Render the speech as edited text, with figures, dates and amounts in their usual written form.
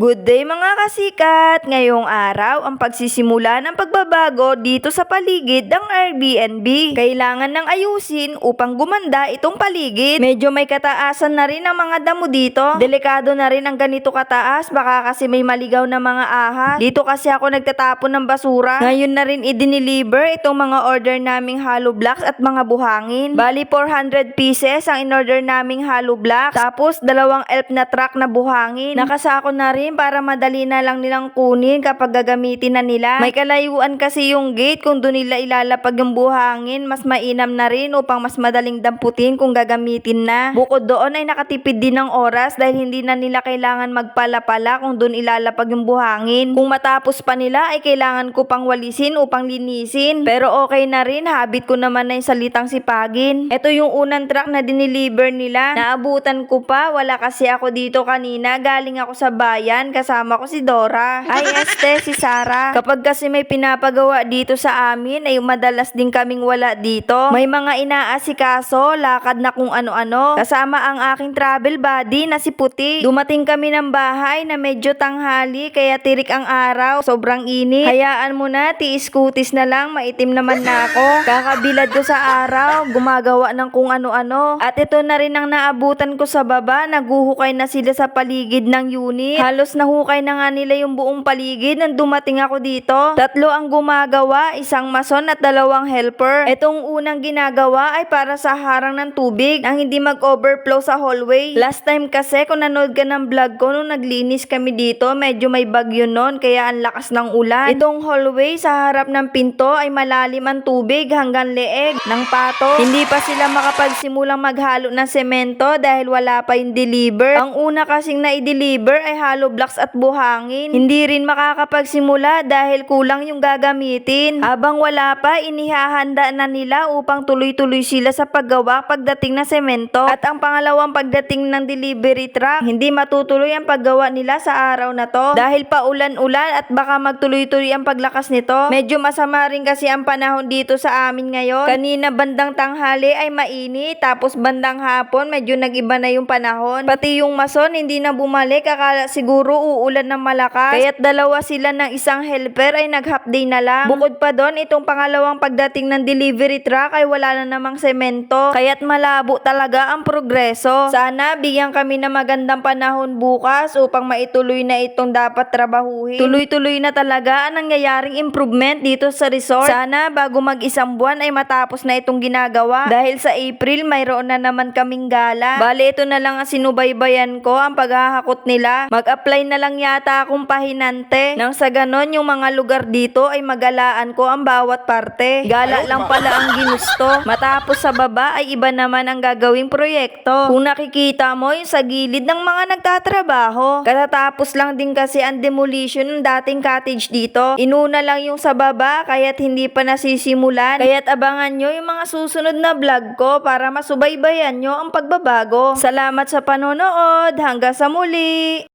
Good day mga kasikat! Ngayong araw, ang pagsisimula ng pagbabago dito sa paligid ng Airbnb. Kailangan ng ayusin upang gumanda itong paligid. Medyo may kataasan na rin ang mga damo dito. Delikado na rin ang ganito kataas, baka kasi may maligaw na mga ahas. Dito kasi ako nagtatapon ng basura. Ngayon na rin i-deliver itong mga order naming hollow blocks at mga buhangin. Bali 400 pieces ang in-order naming hollow blocks. Tapos 2 elf na truck na buhangin. Nakasako na rin para madali na lang nilang kunin kapag gagamitin na nila. May kalayuan kasi yung gate kung doon nila ilalapag yung buhangin. Mas mainam na rin upang mas madaling damputin kung gagamitin na. Bukod doon ay nakatipid din ng oras dahil hindi na nila kailangan magpala-pala kung doon ilalapag yung buhangin. Kung matapos pa nila ay kailangan ko pang walisin upang linisin. Pero okay na rin, habit ko naman na yung salitang sipagin. Ito yung unang truck na dineliver nila. Naabutan ko pa, wala kasi ako dito kanina. Galing ako sa bayan, kasama ko si Dora. Ay, si Sarah. Kapag kasi may pinapagawa dito sa amin, ay madalas din kaming wala dito. May mga inaasikaso, lakad na kung ano-ano. Kasama ang aking travel buddy na si Puti. Dumating kami ng bahay na medyo tanghali, kaya tirik ang araw. Sobrang init. Hayaan mo na, tiis-kutis na lang, maitim naman na ako. Kakabilad ko sa araw, gumagawa ng kung ano-ano. At ito na rin ang naabutan ko sa baba, naguhukay na sila sa paligid ng unit. Halos nahukay na nga nila yung buong paligid nang dumating ako dito. 3 ang gumagawa, 1 mason at 2 helper. Itong unang ginagawa ay para sa harang ng tubig nang hindi mag-overflow sa hallway. Last time kasi kung nanood ka ng vlog ko nung naglinis kami dito, medyo may bagyo nun kaya ang lakas ng ulan. Itong hallway sa harap ng pinto ay malalim ang tubig hanggang leeg ng pato. Hindi pa sila makapagsimulang maghalo ng semento dahil wala pa yung deliver. Ang una kasing na-deliver ay hollow blocks at buhangin. Hindi rin makakapagsimula dahil kulang yung gagamitin. Habang wala pa, inihahanda na nila upang tuloy-tuloy sila sa paggawa pagdating ng semento. At ang pangalawang pagdating ng delivery truck, hindi matutuloy ang paggawa nila sa araw na to dahil paulan-ulan at baka magtuloy-tuloy ang paglakas nito. Medyo masama rin kasi ang panahon dito sa amin ngayon. Kanina bandang tanghali ay mainit, tapos bandang hapon medyo nag-iba na yung panahon. Pati yung mason hindi na bumalik, akala siguro uulan ng malakas. Kaya't 2 sila ng 1 helper ay nag-half day na lang. Bukod pa doon, itong pangalawang pagdating ng delivery truck ay wala na namang semento. Kaya't malabo talaga ang progreso. Sana bigyan kami ng magandang panahon bukas upang maituloy na itong dapat trabahuhin. Tuloy-tuloy na talaga ang nangyayaring improvement dito sa resort. Sana bago mag-1 buwan ay matapos na itong ginagawa. Dahil sa April, mayroon na naman kaming gala. Bale, ito na lang ang sinubaybayan ko, ang paghahakot nila. Mag-apply na lang yata akong pahinante. Nang sa ganon, yung mga lugar dito ay magalaan ko ang bawat parte. Gala lang pala ang ginusto. Matapos sa baba ay iba naman ang gagawing proyekto. Kung nakikita mo yung sa gilid ng mga nagtatrabaho. Katatapos lang din kasi ang demolition ng dating cottage dito. Inuna lang yung sa baba kaya't hindi pa nasisimulan. Kaya't abangan nyo yung mga susunod na vlog ko para masubaybayan nyo ang pagbabago. Salamat sa panonood. Hanggang sa muli!